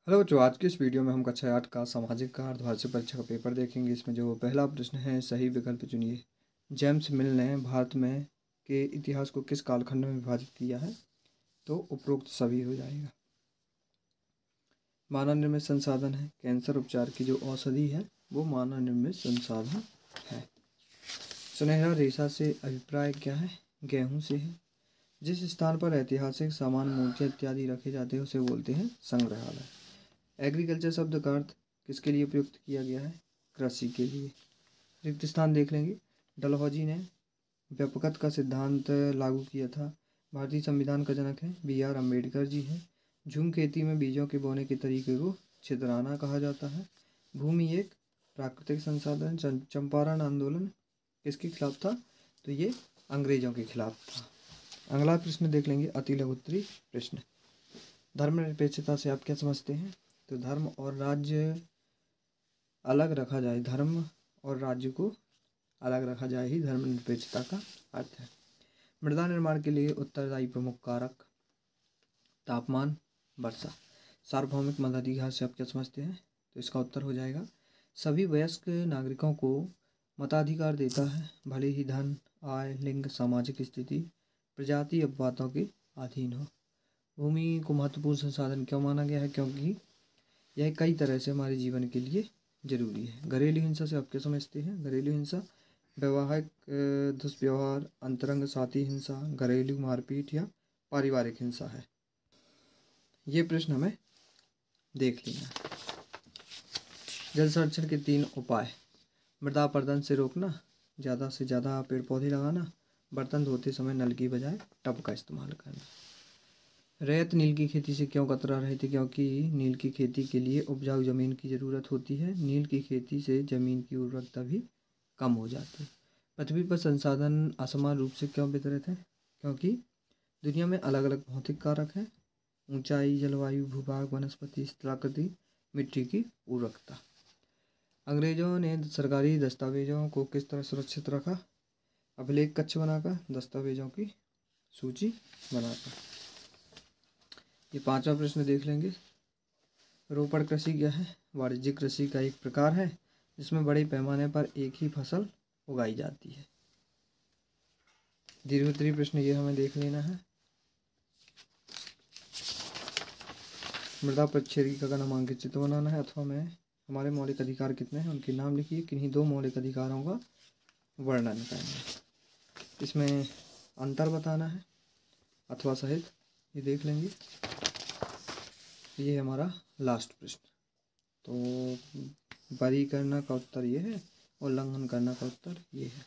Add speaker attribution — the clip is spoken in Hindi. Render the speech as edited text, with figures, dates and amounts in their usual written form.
Speaker 1: हेलो बच्चों, आज की इस वीडियो में हम कक्षा 8 का सामाजिक का अर्धवार्षिक परीक्षा का पेपर देखेंगे। इसमें जो पहला प्रश्न है, सही विकल्प चुनिए। जेम्स मिल ने भारत में के इतिहास को किस कालखंड में विभाजित किया है? तो उपरोक्त सभी हो जाएगा। मानव निर्मित संसाधन है। कैंसर उपचार की जो औषधि है वो मानव निर्मित संसाधन है। सुनहरा रेशा से अभिप्राय क्या है? गेहूँ से है। जिस स्थान पर ऐतिहासिक सामान, मूर्तियाँ इत्यादि रखे जाते हैं उसे बोलते हैं संग्रहालय। एग्रीकल्चर शब्द का अर्थ किसके लिए प्रयुक्त किया गया है? कृषि के लिए। रिक्त स्थान देख लेंगे। डलहौजी ने व्यापकता का सिद्धांत लागू किया था। भारतीय संविधान का जनक है BR अम्बेडकर जी हैं। झूम खेती में बीजों के बोने के तरीके को छितराना कहा जाता है। भूमि एक प्राकृतिक संसाधन। चंपारण आंदोलन किसके खिलाफ था? तो ये अंग्रेजों के खिलाफ था। अगला प्रश्न देख लेंगे, अति लघु उत्तरीय प्रश्न। धर्मनिरपेक्षता से आप क्या समझते हैं? तो धर्म और राज्य अलग रखा जाए, धर्म और राज्य को अलग रखा जाए ही धर्मनिरपेक्षता का अर्थ है। मृदा निर्माण के लिए उत्तरदायी प्रमुख कारक? तापमान, वर्षा। सार्वभौमिक मताधिकार से आप क्या समझते हैं? तो इसका उत्तर हो जाएगा सभी वयस्क नागरिकों को मताधिकार देता है, भले ही धन, आय, लिंग, सामाजिक स्थिति, प्रजाति अपवादों के अधीन हो। भूमि को महत्वपूर्ण संसाधन क्यों माना गया है? क्योंकि यह कई तरह से हमारे जीवन के लिए जरूरी है। घरेलू हिंसा से आप क्या समझते हैं? घरेलू हिंसा वैवाहिक दुष्व्यवहार, अंतरंग साथी हिंसा, घरेलू मारपीट या पारिवारिक हिंसा है। ये प्रश्न हमें देख लेना है। जल संरक्षण के 3 उपाय: मृदा अपरदन से रोकना, ज़्यादा से ज़्यादा पेड़ पौधे लगाना, बर्तन धोते समय नल की बजाय टब का इस्तेमाल करना। रैयत नील की खेती से क्यों कतरा रहे थे? क्योंकि नील की खेती के लिए उपजाऊ ज़मीन की ज़रूरत होती है। नील की खेती से ज़मीन की उर्वरकता भी कम हो जाती है। पृथ्वी पर संसाधन असमान रूप से क्यों वितरित है? क्योंकि दुनिया में अलग अलग भौतिक कारक हैं: ऊंचाई, जलवायु, भूभाग, वनस्पति, स्थलाकृति, मिट्टी की उर्वरकता। अंग्रेजों ने सरकारी दस्तावेजों को किस तरह सुरक्षित रखा? अभिलेख कक्ष बनाकर, दस्तावेजों की सूची बनाकर। ये 5वां प्रश्न देख लेंगे। रोपण कृषि क्या है? वाणिज्यिक कृषि का एक प्रकार है जिसमें बड़े पैमाने पर एक ही फसल उगाई जाती है। दीर्घोत्तरीय प्रश्न ये हमें देख लेना है। मृदा परिक्षेत्र का नामांकित चित्र बनाना है, अथवा में हमारे मौलिक अधिकार कितने हैं उनके नाम लिखिए। किन्हीं 2 मौलिक अधिकारों का वर्णन करना। इसमें अंतर बताना है अथवा सहित। ये देख लेंगे। ये हमारा लास्ट प्रश्न। तो बरी करना का उत्तर ये है, उल्लंघन करना का उत्तर ये है।